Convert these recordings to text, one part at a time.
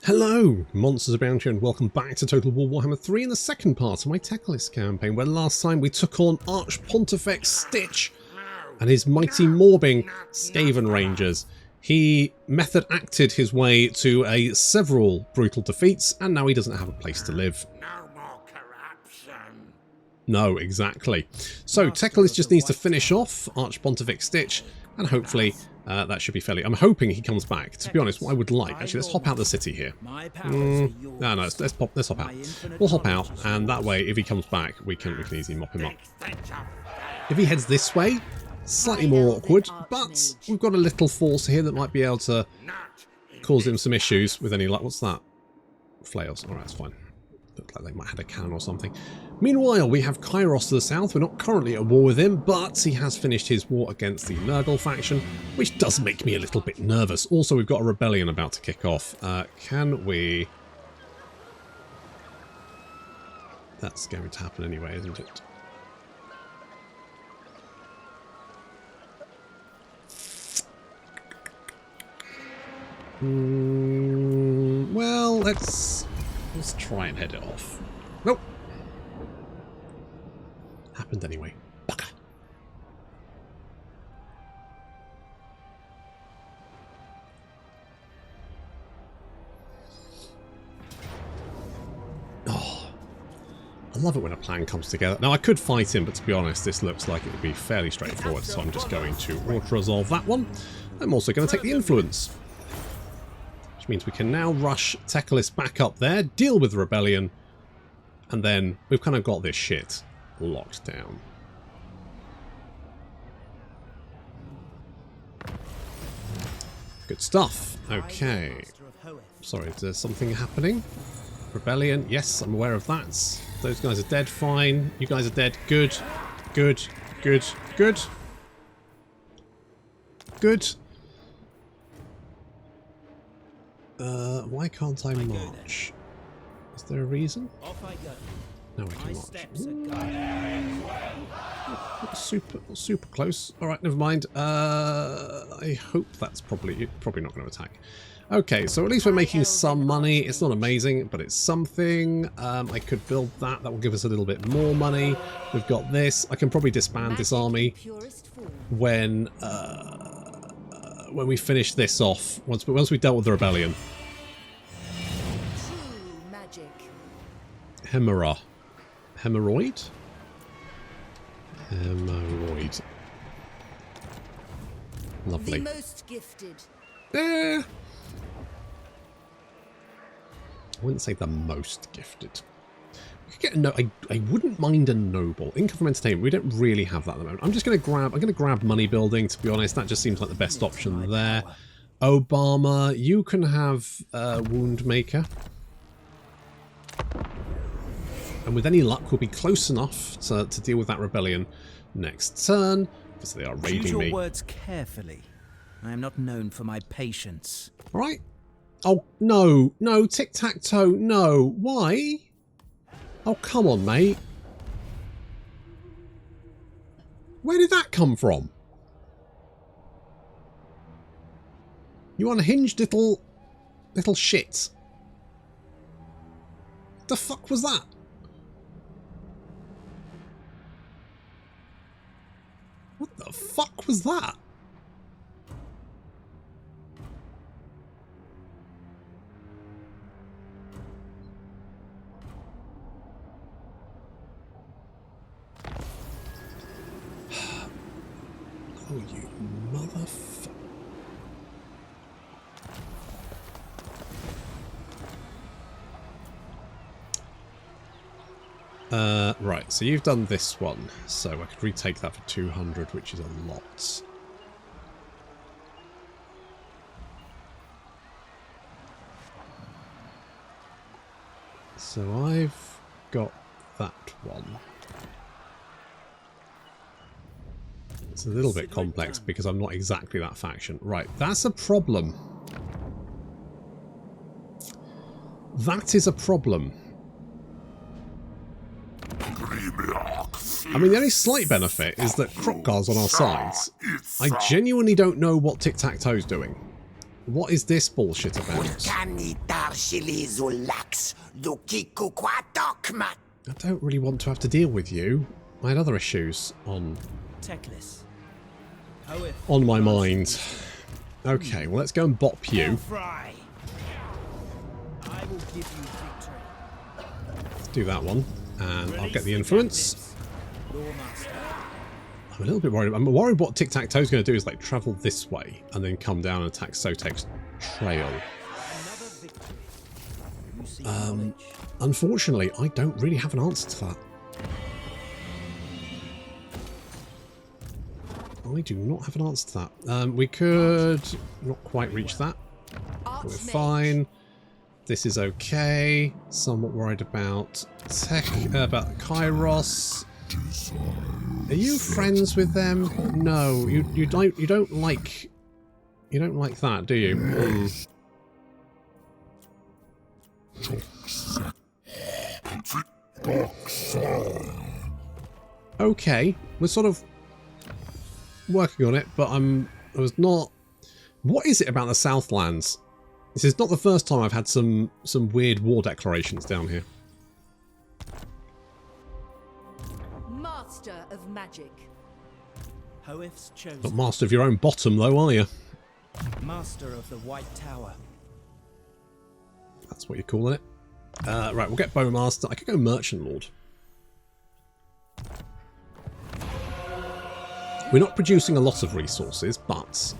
Hello, monsters abound here, and welcome back to Total War Warhammer 3 in the second part of my Teclis campaign, where last time we took on Archpontifex Stitch and his mighty morbing Skaven Rangers. He method acted his way to several brutal defeats, and now he doesn't have a place to live. No more corruption. No, exactly. So Teclis just needs to finish off Archpontifex Stitch, and hopefully that should be fairly... I'm hoping he comes back. To be honest, what I would like... Actually, let's hop out the city here. No, let's hop out. We'll hop out, and that way, if he comes back, we can easily mop him up. If he heads this way, slightly more awkward, but we've got a little force here that might be able to cause him some issues with any... Like, what's that? Flails. Alright, that's fine. Looked like they might have a cannon or something. Meanwhile, we have Kairos to the south. We're not currently at war with him, but he has finished his war against the Nurgle faction, which does make me a little bit nervous. Also, we've got a rebellion about to kick off. Can we... That's going to happen anyway, isn't it? Well, let's try and head it off. Nope. Happened anyway. Bugger. Oh, I love it when a plan comes together. Now, I could fight him, but to be honest, this looks like it would be fairly straightforward, so I'm just going to auto-resolve that one. I'm also going to take the influence, which means we can now rush Teclis back up there, deal with the rebellion, and then we've kind of got this shit locked down. Good stuff. Okay. Sorry, is there something happening? Rebellion. Yes, I'm aware of that. Those guys are dead. Fine. You guys are dead. Good. Good. Good. Good. Good. Why can't I march? Is there a reason? No, I can march. Super close. Alright, never mind. I hope that's probably not going to attack. Okay, so at least we're making some money. It's not amazing, but it's something. I could build that. That will give us a little bit more money. We've got this. I can probably disband this army when we finish this off. Once we've dealt with the rebellion. Hemorrhoid? Hemorrhoid. Lovely. The most gifted. I wouldn't say the most gifted. We could get I wouldn't mind a noble. Income from entertainment. We don't really have that at the moment. I'm going to grab money building, to be honest. That just seems like the best option there. Obama, you can have wound maker. And with any luck, we'll be close enough to deal with that rebellion next turn, because they are raiding me. Choose your words carefully. I am not known for my patience. All right. Oh, no. No, tic-tac-toe, no. Why? Oh, come on, mate. Where did that come from? You unhinged little shit. The fuck was that? What the fuck was that? Oh, you motherfucker. Right, so you've done this one, so I could retake that for 200, which is a lot. So I've got that one. It's a little bit complex because I'm not exactly that faction. Right, that's a problem. That is a problem. I mean, the only slight benefit is that Krokgar's on our sides. I genuinely don't know what Tic-Tac-Toe's doing. What is this bullshit about? I don't really want to have to deal with you. I had other issues on my mind. Okay, well, let's go and bop you. Let's do that one, and I'll get the influence. I'm a little bit worried. I'm worried what Tic-Tac-Toe's going to do is like travel this way and then come down and attack Sotek's trail. Unfortunately, I don't really have an answer to that. I do not have an answer to that. We could not quite reach that. But we're fine. This is okay. Somewhat worried about about Kairos. Are you friends with them? No, you don't like that, do you? Okay, we're sort of working on it, but I was not. What is it about the Southlands? This is not the first time I've had some weird war declarations down here. Master of magic. Not master of your own bottom, though, are you? Master of the White Tower. That's what you're calling it. Right, we'll get Bowmaster. I could go Merchant Lord. We're not producing a lot of resources, but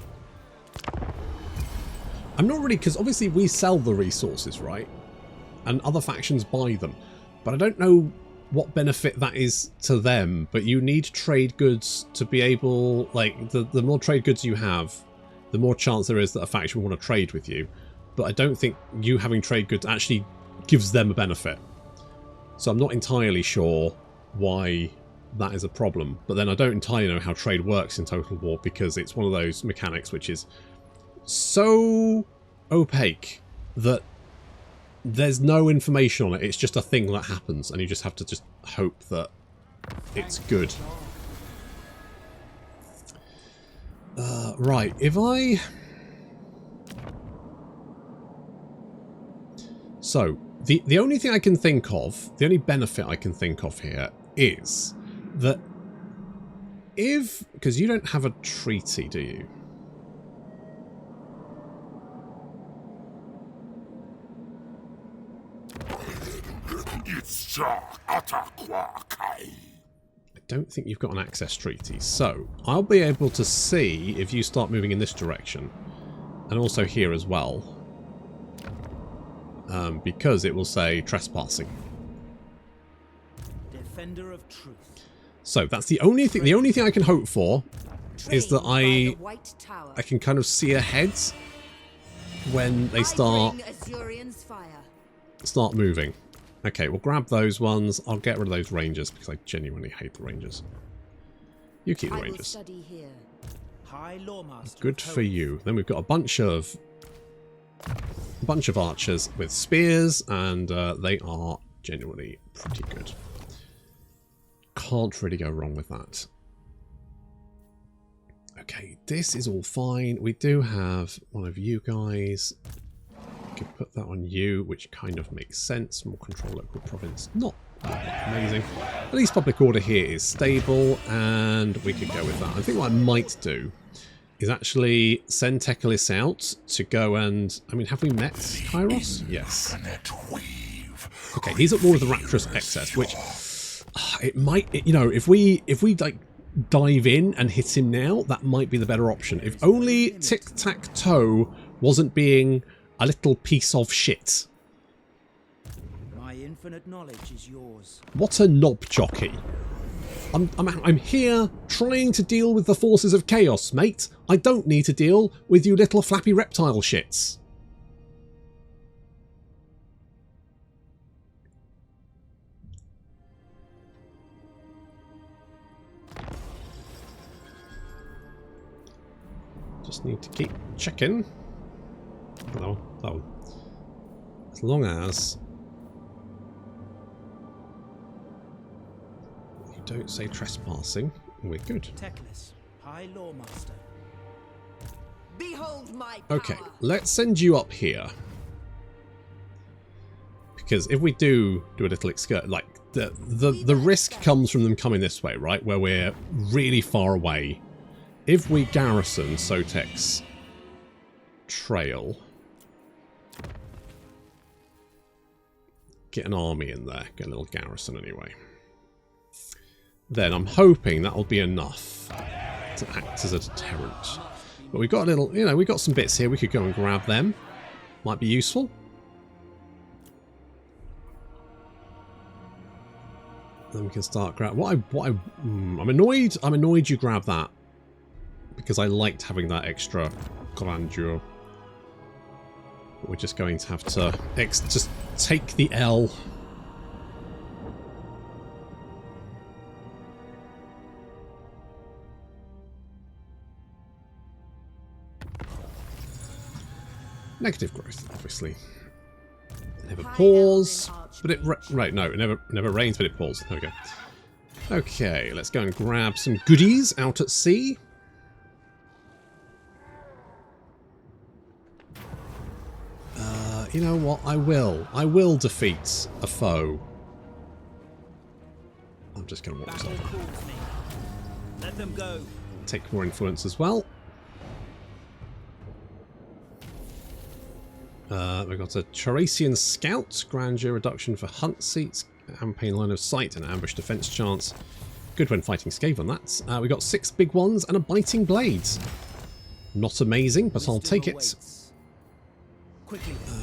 I'm not really, because obviously we sell the resources, right? And other factions buy them. But I don't know what benefit that is to them, but you need trade goods to be able, like, the more trade goods you have, the more chance there is that a faction will want to trade with you. But I don't think you having trade goods actually gives them a benefit. So I'm not entirely sure why that is a problem. But then I don't entirely know how trade works in Total War, because it's one of those mechanics which is so opaque that there's no information on it. It's just a thing that happens, and you just have to just hope that it's good. Right, if I... So, the only thing I can think of, the only benefit I can think of here is that if... Because you don't have a treaty, do you? I don't think you've got an access treaty, so I'll be able to see if you start moving in this direction, and also here as well, because it will say trespassing. Defender of truth. So that's the only thing. The only thing I can hope for is that I can kind of see ahead when they start moving. Okay, we'll grab those ones. I'll get rid of those rangers because I genuinely hate the rangers. You keep the rangers. Good for you. Then we've got a bunch of archers with spears, and they are genuinely pretty good. Can't really go wrong with that. Okay, this is all fine. We do have one of you guys. We can put that on you, which kind of makes sense. More control local province. Not amazing. At least public order here is stable, and we could go with that. I think what I might do is actually send Teclis out to go and... I mean, have we met Kairos? Yes. Okay, he's at war with the Rapturous Excess, which... it might... you know, if we like dive in and hit him now, that might be the better option. If only Tic-Tac-Toe wasn't being a little piece of shit. My infinite knowledge is yours. What a knob jockey. I'm here trying to deal with the forces of chaos, mate. I don't need to deal with you little flappy reptile shits. Just need to keep checking. No, that one. As long as you don't say trespassing, we're good. Teclis, High Loremaster. Behold my Okay, power. let's send you up here. Because if we do a little excursion, like the risk comes from them coming this way, right? Where we're really far away. If we garrison Sotek's trail, get an army in there, get a little garrison anyway. Then I'm hoping that'll be enough to act as a deterrent. But we've got a little, you know, we've got some bits here. We could go and grab them. Might be useful. Then we can start grab. I'm annoyed. I'm annoyed you grab that because I liked having that extra grandeur. But we're just going to have to just take the L. Negative growth, obviously. Never pours, but it right. No, it never rains, but it pours. There we go. Okay, let's go and grab some goodies out at sea. You know what? I will defeat a foe. I'm just going to walk myself. Let them go. Take more influence as well. We've got a Charasian Scout, grandeur reduction for hunt seats, campaign line of sight, and ambush defense chance. Good when fighting Skaven, that's. We've got 6 big ones and a biting blade. Not amazing, but I'll take it.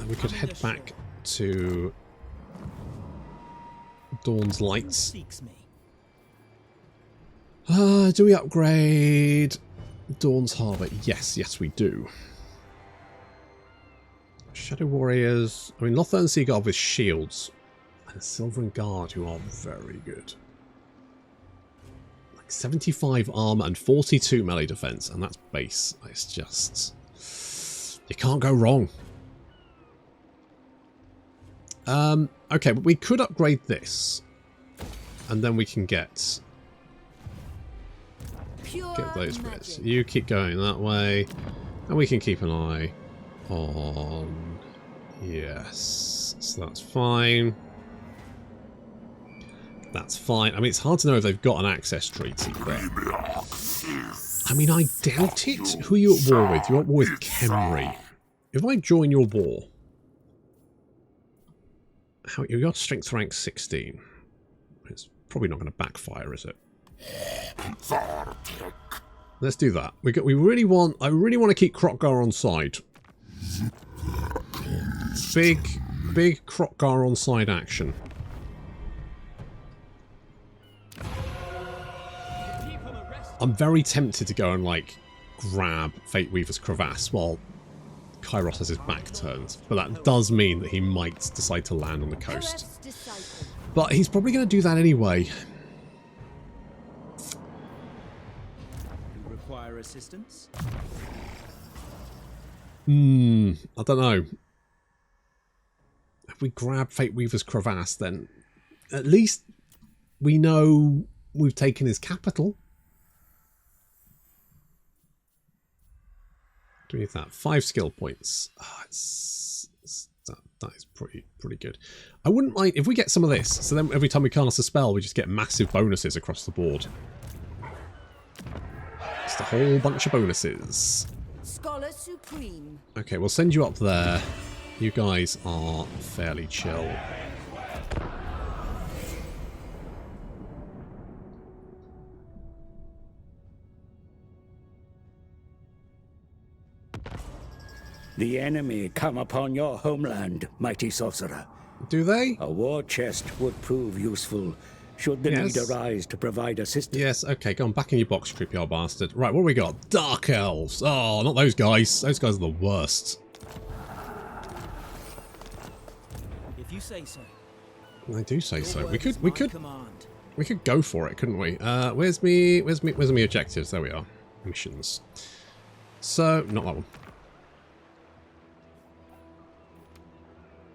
We could head back to Dawn's Lights. Do we upgrade Dawn's Harbour? Yes, we do. Shadow Warriors. I mean, Lothar and Seagull with shields. And Silvern Guard, who are very good. Like 75 armor and 42 melee defense, and that's base. It's just... you can't go wrong. Okay, but we could upgrade this. And then we can get those bits. You keep going that way. And we can keep an eye on... yes. So that's fine. That's fine. I mean, it's hard to know if they've got an access treaty, but... I mean, I doubt it. Who are you at war with? You're at war with Khemri. If I join your war... you got strength rank 16. It's probably not going to backfire, is it? Let's do that. I really want to keep Krokgar on side. Big Krokgar on side action. I'm very tempted to go and like grab Fate Weaver's crevasse while Kairos has his back turned, but that does mean that he might decide to land on the coast. But he's probably going to do that anyway. You require assistance? I don't know. If we grab Fate Weaver's crevasse, then at least we know we've taken his capital. Do we need that? 5 skill points. Oh, that is pretty good. I wouldn't mind if we get some of this. So then every time we cast a spell, we just get massive bonuses across the board. Just a whole bunch of bonuses. Scholar Supreme. Okay, we'll send you up there. You guys are fairly chill. The enemy come upon your homeland, mighty sorcerer. Do they? A war chest would prove useful, should the need arise to provide assistance. Yes, okay, go on, back in your box, creepy old bastard. Right, what do we got? Dark Elves. Oh, not those guys. Those guys are the worst. If you say so. I do say so. We could go for it, couldn't we? Where's me objectives? There we are. Missions. So, not that one.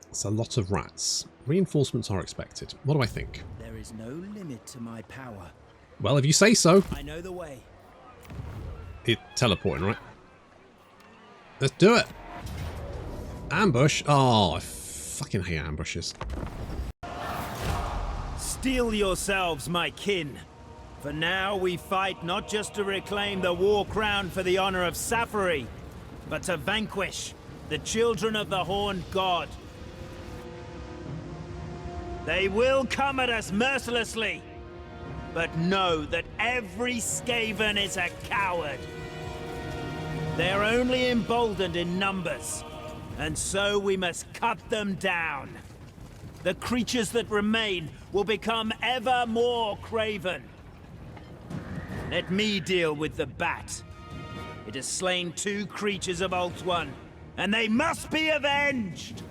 It's a lot of rats. Reinforcements are expected. What do I think? There is no limit to my power. Well, if you say so. I know the way. It's teleporting, right? Let's do it. Ambush. Oh, I fucking hate ambushes. Steel yourselves, my kin. For now we fight not just to reclaim the war crown for the honor of Safari, but to vanquish the children of the Horned God. They will come at us mercilessly, but know that every Skaven is a coward. They are only emboldened in numbers, and so we must cut them down. The creatures that remain will become ever more craven. Let me deal with the bat. It has slain 2 creatures of Alt 1, and they must be avenged!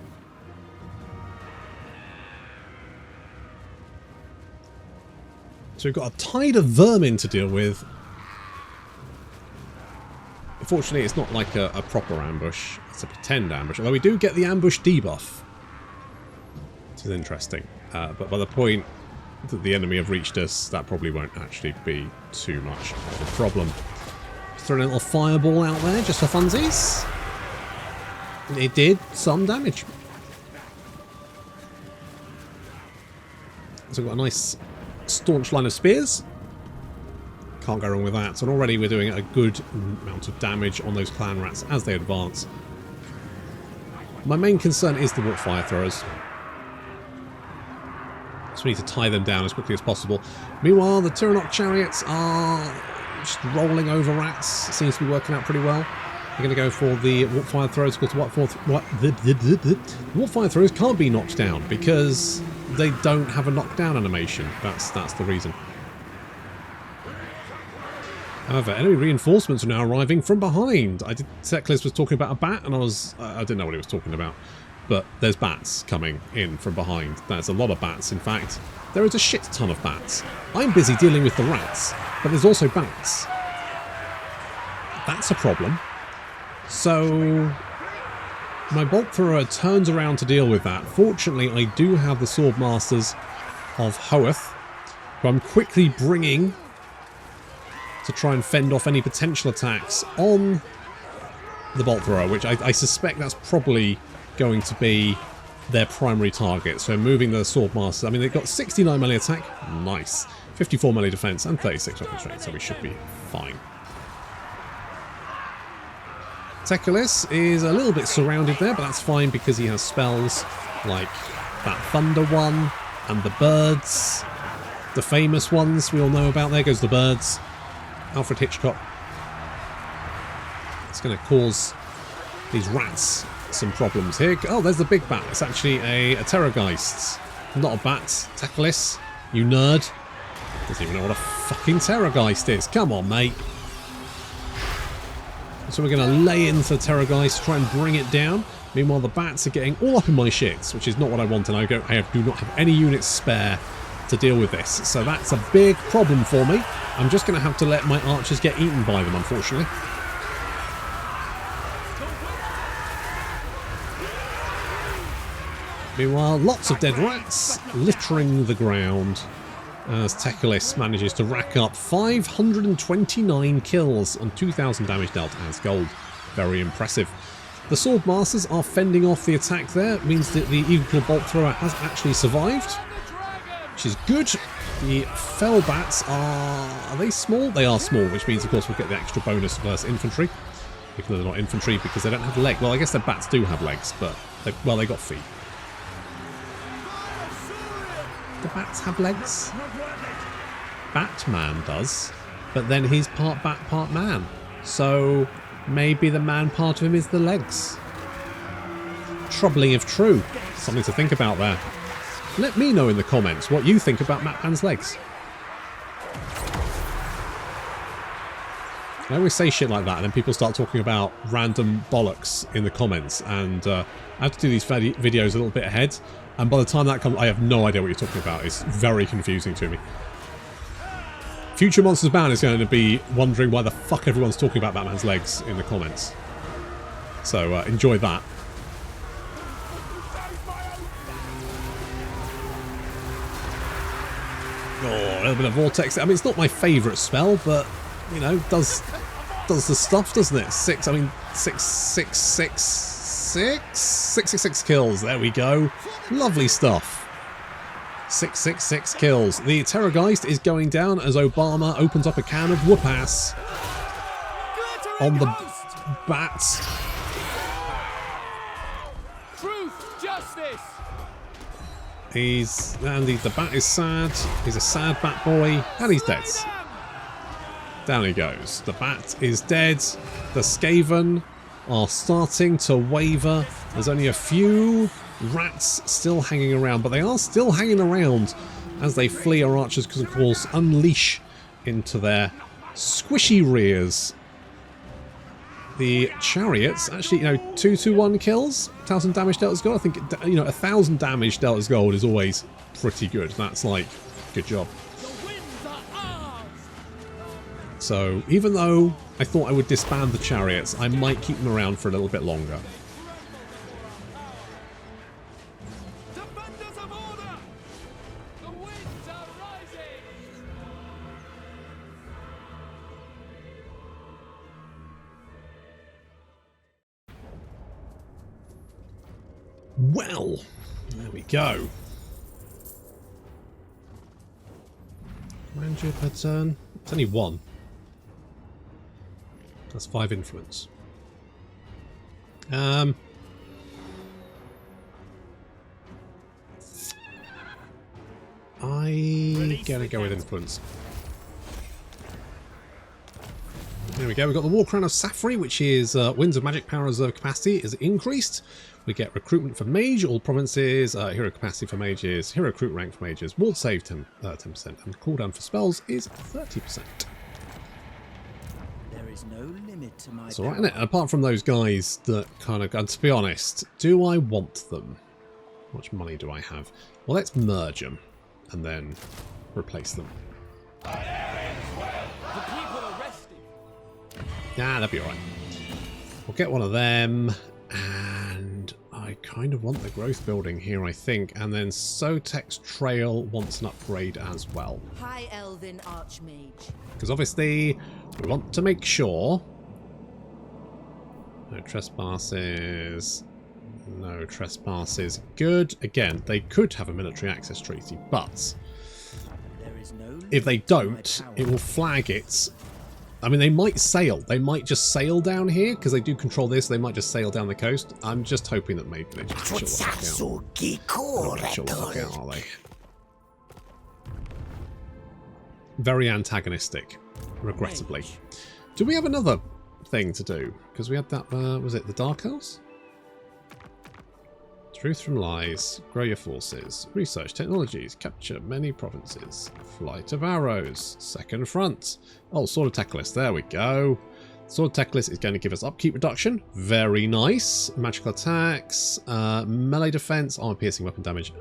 So we've got a tide of vermin to deal with. Unfortunately, it's not like a proper ambush. It's a pretend ambush. Although we do get the ambush debuff. Which is interesting. But by the point that the enemy have reached us, that probably won't actually be too much of a problem. Throw a little fireball out there just for funsies. It did some damage. So we've got a nice staunch line of spears. Can't go wrong with that. So already we're doing a good amount of damage on those clan rats as they advance. My main concern is the warp fire throwers. So we need to tie them down as quickly as possible. Meanwhile, the Tyrannok chariots are just rolling over rats. Seems to be working out pretty well. They're going to go for the warp fire throwers. Of course, the warp fire throwers can't be knocked down because they don't have a knockdown animation. That's the reason. However, enemy reinforcements are now arriving from behind. Teclis was talking about a bat, and I didn't know what he was talking about. But there's bats coming in from behind. There's a lot of bats, in fact. There is a shit ton of bats. I'm busy dealing with the rats, but there's also bats. That's a problem. So my bolt thrower turns around to deal with that. Fortunately, I do have the Swordmasters of Hoeth, who I'm quickly bringing to try and fend off any potential attacks on the bolt thrower, which I suspect that's probably going to be their primary target. So moving the Swordmasters, I mean, they've got 69 melee attack, nice, 54 melee defense, and 36 weapon strength, so we should be fine. Teclis is a little bit surrounded there, but that's fine because he has spells like that Thunder one and the birds, the famous ones we all know about. There goes the birds. Alfred Hitchcock. It's going to cause these rats some problems here. Oh, there's the big bat. It's actually a Terrorgeist. Not a bat. Teclis, you nerd. Doesn't even know what a fucking Terrorgeist is. Come on, mate. So we're going to lay into the Terrorgeist, try and bring it down. Meanwhile, the bats are getting all up in my shits, which is not what I want. And I do not have any units spare to deal with this. So that's a big problem for me. I'm just going to have to let my archers get eaten by them, unfortunately. Meanwhile, lots of dead rats littering the ground as Teclis manages to rack up 529 kills and 2,000 damage dealt as gold. Very impressive. The Swordmasters are fending off the attack there. It means that the Eagle Bolt Thrower has actually survived, which is good. The Fell Bats are they small? They are small, which means, of course, we'll get the extra bonus versus infantry. Because they're not infantry, because they don't have legs. Well, I guess their bats do have legs, but they got feet. The bats have legs? Batman does, but then he's part bat, part man. So maybe the man part of him is the legs. Troubling if true. Something to think about there. Let me know in the comments what you think about Batman's legs. I always say shit like that and then people start talking about random bollocks in the comments, and I have to do these videos a little bit ahead, and by the time that comes I have no idea what you're talking about. It's very confusing to me. Future Monsters Bound is going to be wondering why the fuck everyone's talking about Batman's legs in the comments. So enjoy that. Oh, a little bit of Vortex. I mean, it's not my favourite spell, but, you know, does does the stuff, doesn't it? 666 kills. There we go. Lovely stuff. 666 kills. The Terrorgeist is going down as Obama opens up a can of whoop-ass on the bats. Truth, justice. The bat is sad. He's a sad bat boy, and he's dead. Down he goes. The bat is dead. The Skaven are starting to waver. There's only a few rats still hanging around, but they are still hanging around as they flee our archers because, of course, unleash into their squishy rears. The chariots, actually, 2-1 kills, 1,000 damage dealt as gold. I think, 1,000 damage dealt as gold is always pretty good. That's like, good job. So, even though I thought I would disband the chariots, I might keep them around for a little bit longer. Defenders of order. The winds are rising. Well, there we go. Grandeur per turn. It's only 1. That's 5 influence. I'm gonna go with influence. There we go. We've got the War Crown of Safri, which is Winds of Magic Power Reserve Capacity is increased. We get recruitment for mage, all provinces, hero capacity for mages, hero recruit rank for mages, ward save 10%, and cooldown for spells is 30%. There is no limit to my It's alright, isn't it? Apart from those guys that kind of, and to be honest, do I want them? How much money do I have? Well, let's merge them and then replace them. The people are resting. Yeah, that'd be alright. We'll get one of them, and I kind of want the growth building here, I think, and then Sotek's Trail wants an upgrade as well. High Elven Archmage. Because obviously we want to make sure no trespasses, no trespasses. Good. Again, they could have a military access treaty, but if they don't, it will flag it. I mean, they might sail. They might just sail down here because they do control this. They might just sail down the coast. I'm just hoping that maybe they just chill out, are they? Very antagonistic, regrettably. Do we have another thing to do? Because we had that, was it the Dark Elves? Truth from lies, grow your forces, research technologies, capture many provinces, flight of arrows, second front. Oh, Sword of Teclis, there we go. Sword of Teclis is going to give us upkeep reduction, very nice. Magical attacks, melee defense, armor piercing, weapon damage,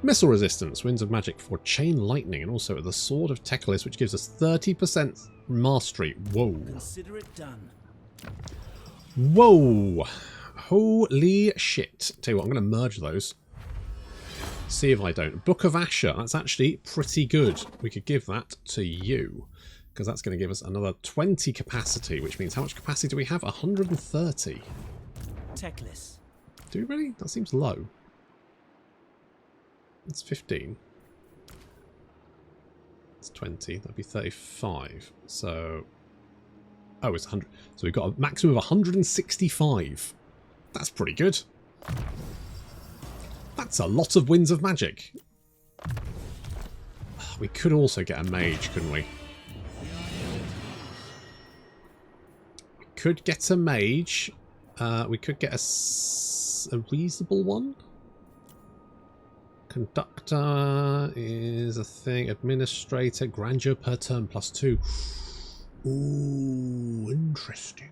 missile resistance, winds of magic for chain lightning, and also the Sword of Teclis, which gives us 30% mastery. Whoa. Consider it done. Whoa. Holy shit. Tell you what, I'm going to merge those. See if I don't. Book of Asher. That's actually pretty good. We could give that to you. Because that's going to give us another 20 capacity. Which means how much capacity do we have? 130. Teclis. Do we really? That seems low. It's 15. It's 20. That'd be 35. So... oh, it's 100. So we've got a maximum of 165. That's pretty good. That's a lot of winds of magic. We could also get a mage, couldn't we? We could get a mage. We could get a reasonable one. Conductor is a thing. Administrator. Grandeur per turn +2. Ooh, interesting.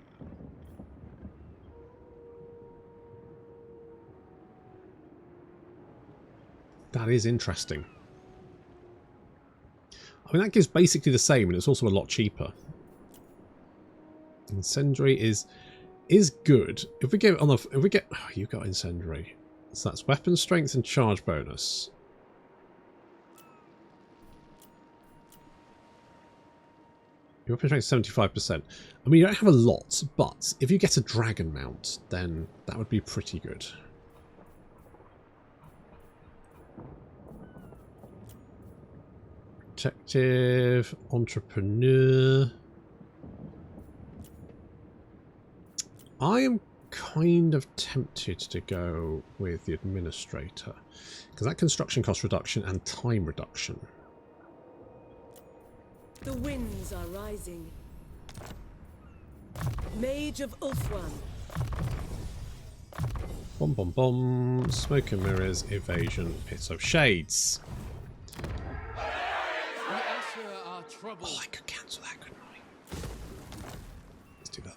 That is interesting. I mean, that gives basically the same, and it's also a lot cheaper. Incendiary is good. If we get on the, if we get, oh, you got incendiary, so that's weapon strength and charge bonus. Your weapon strength is 75%. I mean, you don't have a lot, but if you get a dragon mount, then that would be pretty good. Detective, entrepreneur. I am kind of tempted to go with the administrator, because that construction cost reduction and time reduction. The winds are rising. Mage of Ulthuan. Bomb, bomb, bomb. Smoke and mirrors, evasion, pits of shades. Oh, I could cancel that, couldn't I? Let's do that.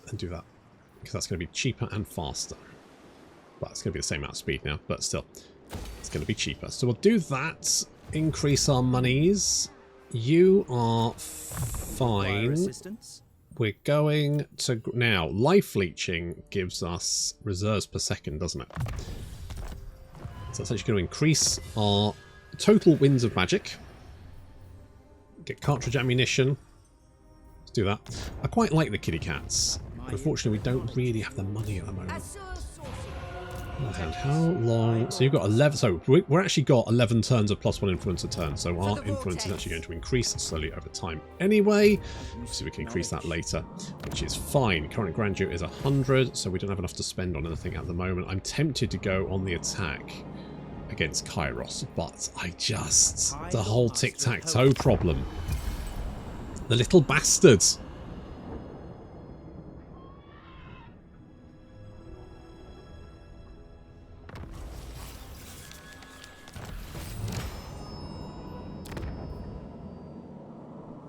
And do that. Because that's going to be cheaper and faster. Well, it's going to be the same amount of speed now, but still. It's going to be cheaper. So we'll do that. Increase our monies. You are fine. We're going to... Now, life leeching gives us reserves per second, doesn't it? So that's actually going to increase our total winds of magic. Get cartridge ammunition. Let's do that. I quite like the kitty cats. Unfortunately, we don't really have the money at the moment. And how long? So you've got 11. So we're actually got 11 turns of +1 influence a turn. So our influence is actually going to increase slowly over time. Anyway, so we can increase that later, which is fine. Current grandeur is 100, so we don't have enough to spend on anything at the moment. I'm tempted to go on the attack against Kairos, but I just... the whole tic-tac-toe problem. The little bastards.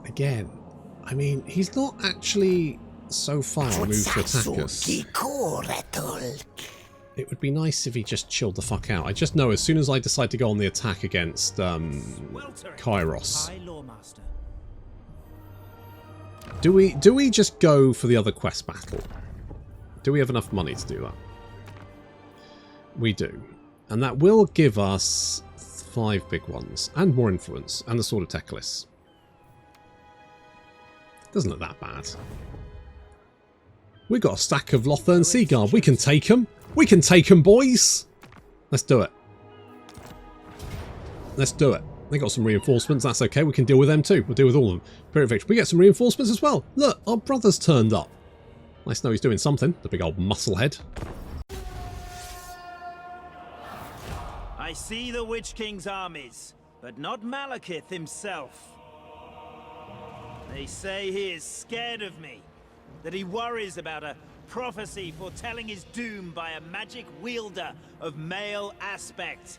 Again, I mean, he's not actually so far removed to attack us. It would be nice if he just chilled the fuck out. I just know as soon as I decide to go on the attack against Kairos. Do we just go for the other quest battle? Do we have enough money to do that? We do. And that will give us 5 big ones. And more influence. And the Sword of Teclis. Doesn't look that bad. We've got a stack of Lothern Seaguard. We can take them. We can take them, boys. Let's do it. Let's do it. They got some reinforcements. That's okay. We can deal with them too. We'll deal with all of them. Period victory. We get some reinforcements as well. Look, our brother's turned up. Nice to know he's doing something. The big old musclehead. I see the Witch King's armies, but not Malekith himself. They say he is scared of me, that he worries about a prophecy foretelling his doom by a magic wielder of male aspect.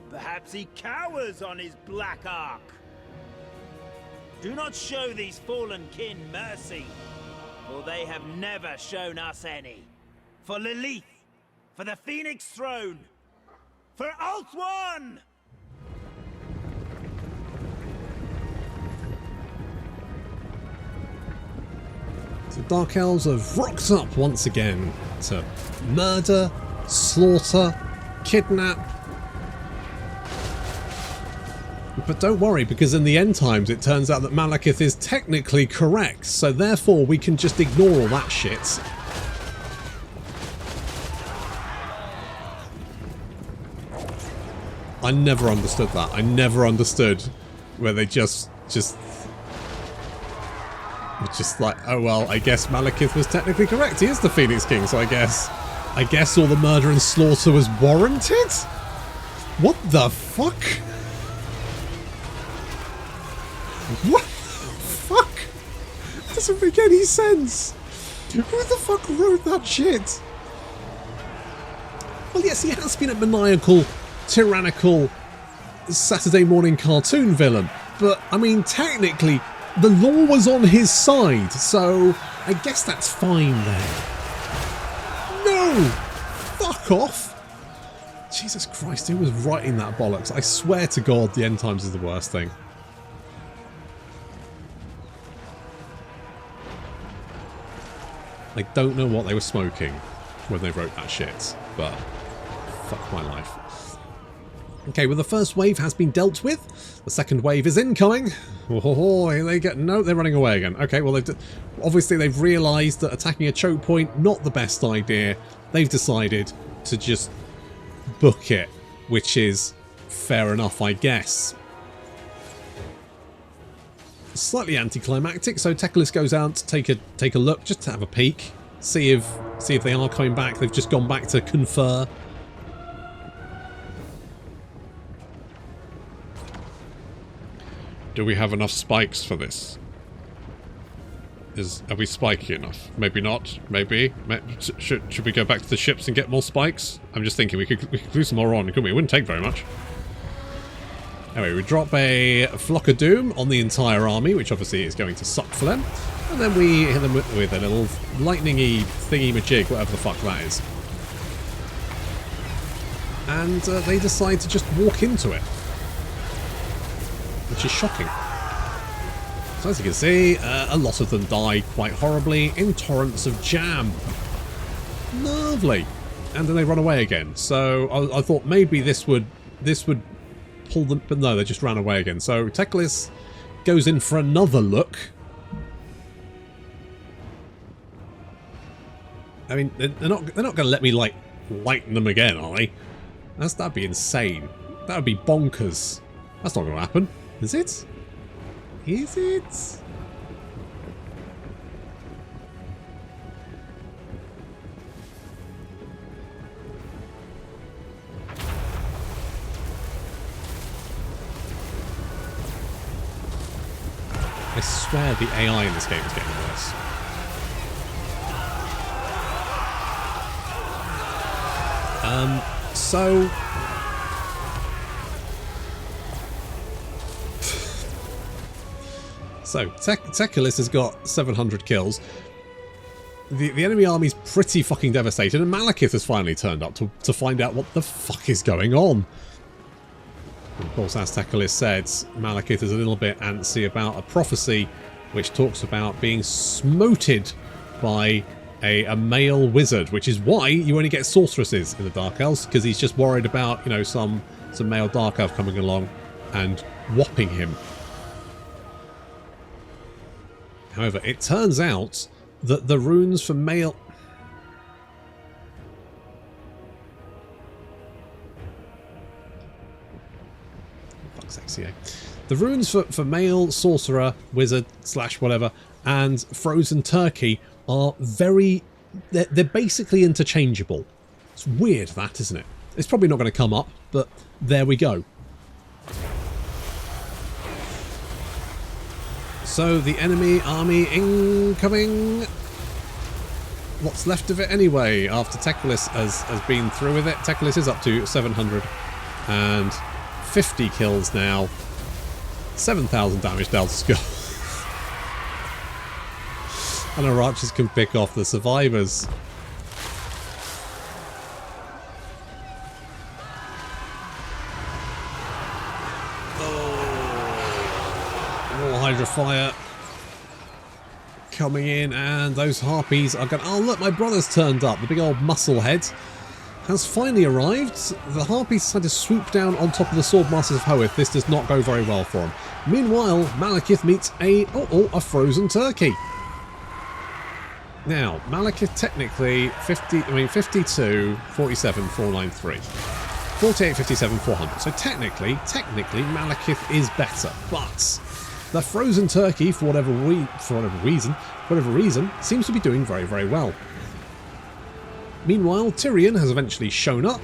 Perhaps he cowers on his black ark. Do not show these fallen kin mercy, for they have never shown us any. For Lilith, for the Phoenix Throne, for Ulthuan! The Dark Elves have rocked up once again to murder, slaughter, kidnap. But don't worry, because in the end times it turns out that Malekith is technically correct, so therefore we can just ignore all that shit. I never understood that. I never understood where they just like, oh well, I guess Malekith was technically correct. He is the Phoenix King, so I guess all the murder and slaughter was warranted? What the fuck? What the fuck? It doesn't make any sense. Who the fuck wrote that shit? Well, yes, he has been a maniacal, tyrannical Saturday morning cartoon villain, but I mean, technically, the law was on his side, so I guess that's fine then. No! Fuck off! Jesus Christ, who was writing that bollocks? I swear to God, the end times is the worst thing. I don't know what they were smoking when they wrote that shit, but fuck my life. Okay, well the first wave has been dealt with. The second wave is incoming. Oh, here they get... No, they're running away again. Okay, well obviously they've realised that attacking a choke point, not the best idea. They've decided to just book it, which is fair enough, I guess. Slightly anticlimactic, so Teclis goes out to take a look, just to have a peek, see if they are coming back. They've just gone back to confer. Do we have enough spikes for this? Are we spiky enough? Maybe not. Maybe. Should we go back to the ships and get more spikes? I'm just thinking we could glue some more on, couldn't we? It wouldn't take very much. Anyway, we drop a Flock of Doom on the entire army, which obviously is going to suck for them. And then we hit them with a little lightning-y thingy-majig, whatever the fuck that is. And they decide to just walk into it, which is shocking. So as you can see, a lot of them die quite horribly in torrents of jam. Lovely. And then they run away again. So I thought maybe this would pull them, but no, they just ran away again. So Teclis goes in for another look. I mean, they're not going to let me like lighten them again, are they? That'd be insane. That would be bonkers. That's not going to happen, is it? Is it? I swear the AI in this game is getting worse. So Teclis has got 700 kills. The enemy army's pretty fucking devastated, and Malekith has finally turned up to find out what the fuck is going on. Of course, as Teclis said, Malekith is a little bit antsy about a prophecy which talks about being smoted by a male wizard, which is why you only get sorceresses in the Dark Elves, because he's just worried about, you know, some male Dark Elf coming along and whopping him. However, it turns out that the runes for male... Fuck's sake, CA. The runes for male sorcerer, wizard, / whatever, and frozen turkey are very... They're basically interchangeable. It's weird, that, isn't it? It's probably not going to come up, but there we go. So the enemy army incoming. What's left of it anyway, after Teclis has been through with it. Teclis is up to 750 kills now. 7,000 damage down to skull. And our archers can pick off the survivors. Hydra fire coming in, and those harpies are going. Oh look, my brother's turned up. The big old muscle head has finally arrived. The harpies decide to swoop down on top of the Swordmasters of Hoeth. This does not go very well for him. Meanwhile, Malekith meets a frozen turkey. Now Malekith technically 52, 47, 493. 48, 57, 400. So technically Malekith is better, but the frozen turkey, for whatever reason, seems to be doing very, very well. Meanwhile, Tyrion has eventually shown up.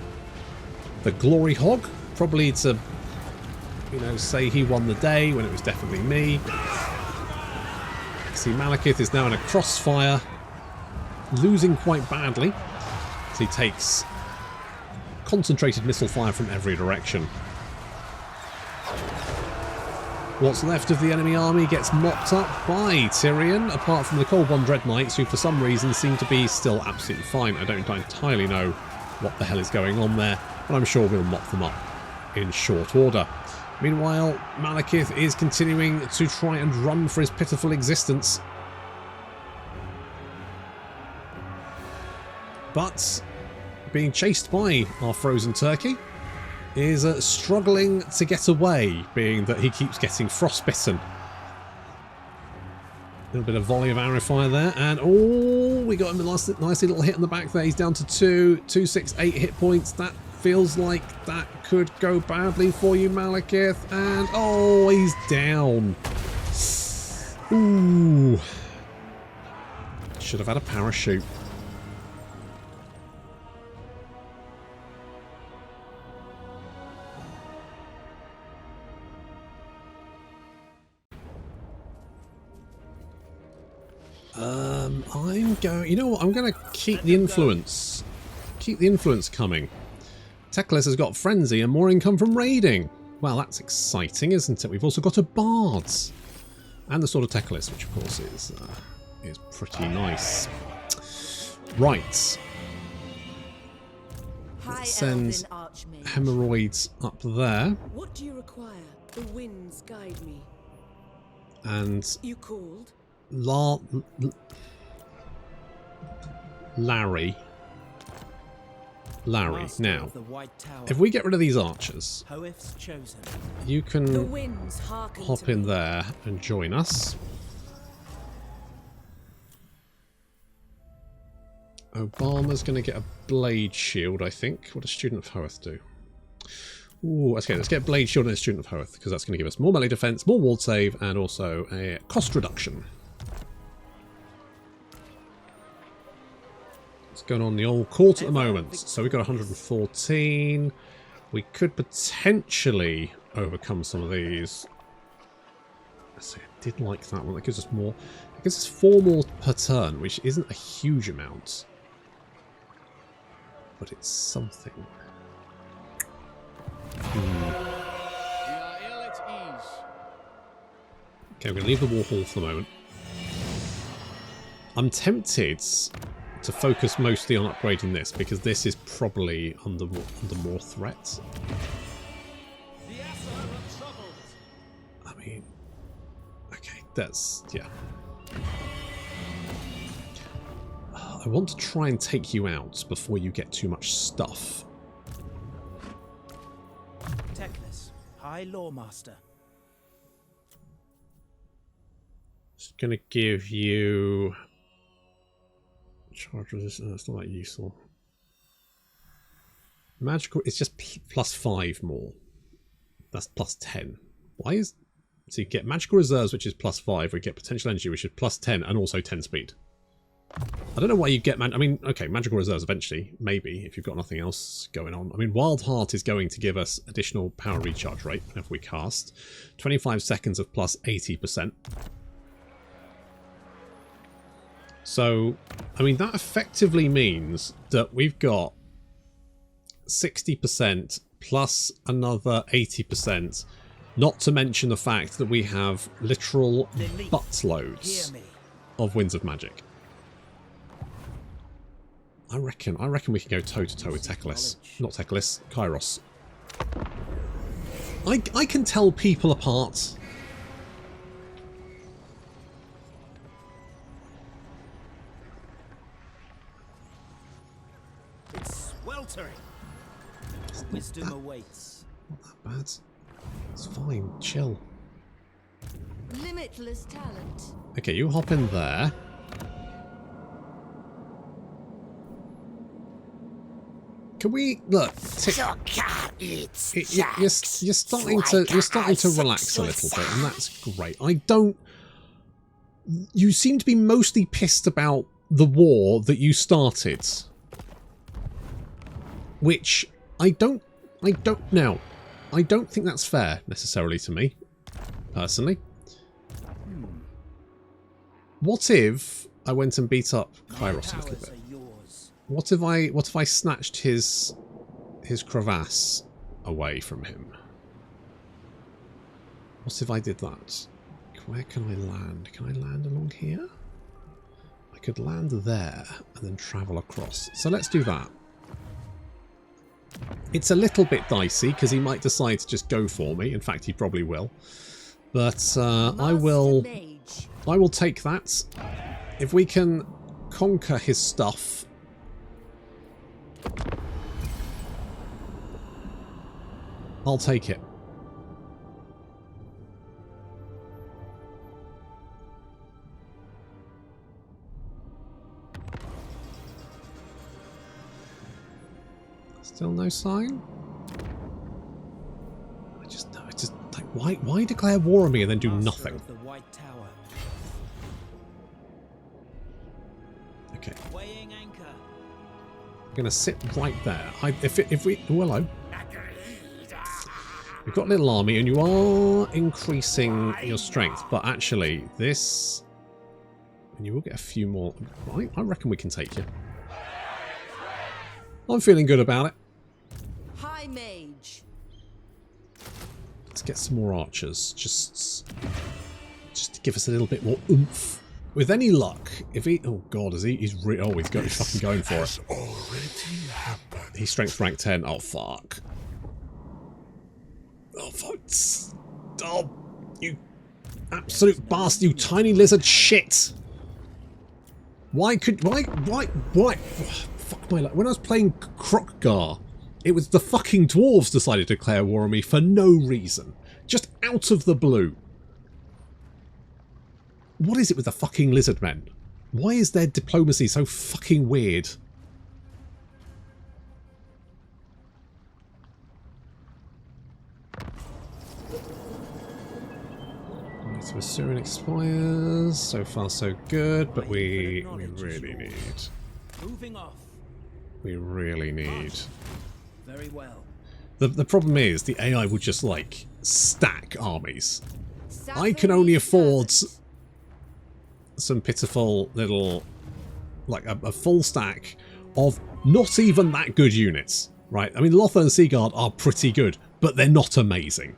The glory hog, probably to, you know, say he won the day when it was definitely me. See, Malekith is now in a crossfire, losing quite badly. So he takes concentrated missile fire from every direction. What's left of the enemy army gets mopped up by Tyrion, apart from the Cold Bond Dread Knights, who for some reason seem to be still absolutely fine. I don't entirely know what the hell is going on there, but I'm sure we'll mop them up in short order. Meanwhile, Malekith is continuing to try and run for his pitiful existence. But being chased by our frozen turkey, is struggling to get away, being that he keeps getting frostbitten. A little bit of volley of arrow fire there, and oh, we got him a nice little hit in the back there. He's down to 268 hit points. That feels like that could go badly for you, Malekith, and oh, he's down. Ooh. Should have had a parachute. I'm going. You know what? I'm going to keep the influence. Keep the influence coming. Teclis has got frenzy and more income from raiding. Well, that's exciting, isn't it? We've also got a Bards and the Sword of Teclis, which of course is pretty nice. Right. Let's send hemorrhoids up there. What do you require? The winds guide me. And You called? Larry. Master Now, of the White Tower. if we get rid of these archers, Hoeth's chosen. you The can winds hearken hop to in me. there and join us. Obama's going to get a blade shield, I think. What does Student of Hoeth do? Ooh, okay, let's get blade shield and a Student of Hoeth, because that's going to give us more melee defense, more ward save, and also a cost reduction. What's going on in the old court at the moment? So we've got 114. We could potentially overcome some of these. So I did like that one. That gives us more. It gives us 4 more per turn, which isn't a huge amount. But it's something. We are ill at ease. Okay, we're going to leave the war hall for the moment. I'm tempted to focus mostly on upgrading this, because this is probably under more threat. The Asa are troubled. I mean, okay, that's, yeah. I want to try and take you out before you get too much stuff. Teclis, High Loremaster. Just going to give you charge resistance. No, it's not that useful. Magical, it's just +5 more. That's +10. Why is... So you get magical reserves, which is +5. We get potential energy, which is +10, and also 10 speed. I don't know why you get... I mean, okay, magical reserves eventually, maybe, if you've got nothing else going on. I mean, Wild Heart is going to give us additional power recharge rate whenever we cast. 25 seconds of +80%. So, I mean, that effectively means that we've got 60% plus another 80%, not to mention the fact that we have literal buttloads of Winds of Magic. I reckon we can go toe-to-toe with Teclis. Not Teclis, Kairos. I can tell people apart. It's sweltering. Wisdom awaits. Not that bad. It's fine. Chill. Limitless talent. Okay, you hop in there. Can we look? You're starting to relax a little bit, and that's great. I don't. You seem to be mostly pissed about the war that you started, which I don't think that's fair necessarily to me, personally. What if I went and beat up Kairos a little bit? What if I snatched his crevasse away from him? What if I did that? Where can I land? Can I land along here? I could land there and then travel across. So let's do that. It's a little bit dicey because he might decide to just go for me. In fact, he probably will. But I will take that. If we can conquer his stuff. I'll take it. Still no sign? I just know, it's just like, why declare war on me and then do nothing? The White Tower. Okay. Weighing anchor. I'm gonna sit right there. If we oh, hello. We've got a little army and you are increasing your strength, but actually this, and you will get a few more. I reckon we can take you. I'm feeling good about it. High mage. Let's get some more archers, just to give us a little bit more oomph. With any luck, if he, oh god, he's fucking going for it. He's strength rank 10. Oh fuck. Oh fuck. Oh, you absolute bastard! You tiny lizard shit. Why? Fuck my life. When I was playing Krokgar, it was the fucking dwarves decided to declare war on me for no reason. Just out of the blue. What is it with the fucking lizard men? Why is their diplomacy so fucking weird? Right, so Assyrian expires. So far so good, but we really need... Moving off. We really need... Very well. The problem is the AI will just like stack armies. I can only afford some pitiful little, like a full stack of not even that good units, right? I mean, Lothar and Seaguard are pretty good, but they're not amazing,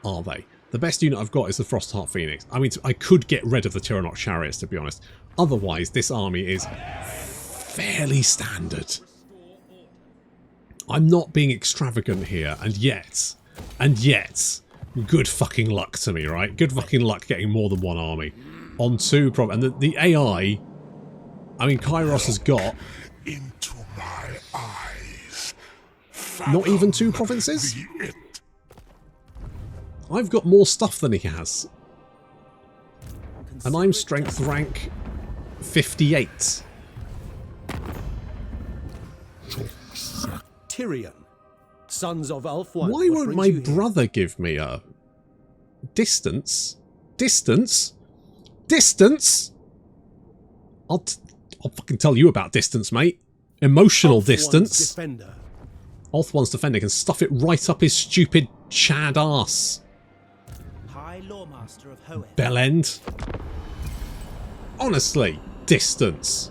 are they? The best unit I've got is the Frostheart Phoenix. I mean, I could get rid of the Tyrannox Chariots, to be honest. Otherwise, this army is fairly standard. I'm not being extravagant here, and yet, good fucking luck to me, right? Good fucking luck getting more than one army. On two, and the AI, I mean, Kairos has got Into my eyes. not even 2 provinces? I've got more stuff than he has. And I'm strength rank 58. Tyrion, sons of Ulfwan. Why won't my brother give me a distance? Distance? Distance? I'll fucking tell you about distance, mate. Emotional distance. Defender. Ulfwan's defender can stuff it right up his stupid Chad arse. High Loremaster of Hoeth. Bellend. Honestly, distance.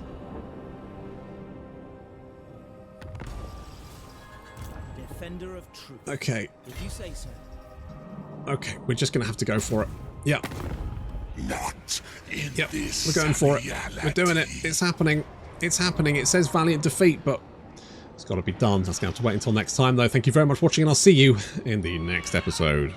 Defender of truth. Okay. Did you say so? Okay, we're just gonna have to go for it. Yeah. Not in Yep, this we're going for it. We're doing it. It's happening. It's happening. It says valiant defeat, but it's got to be done. That's going to have to wait until next time, though. Thank you very much for watching, and I'll see you in the next episode.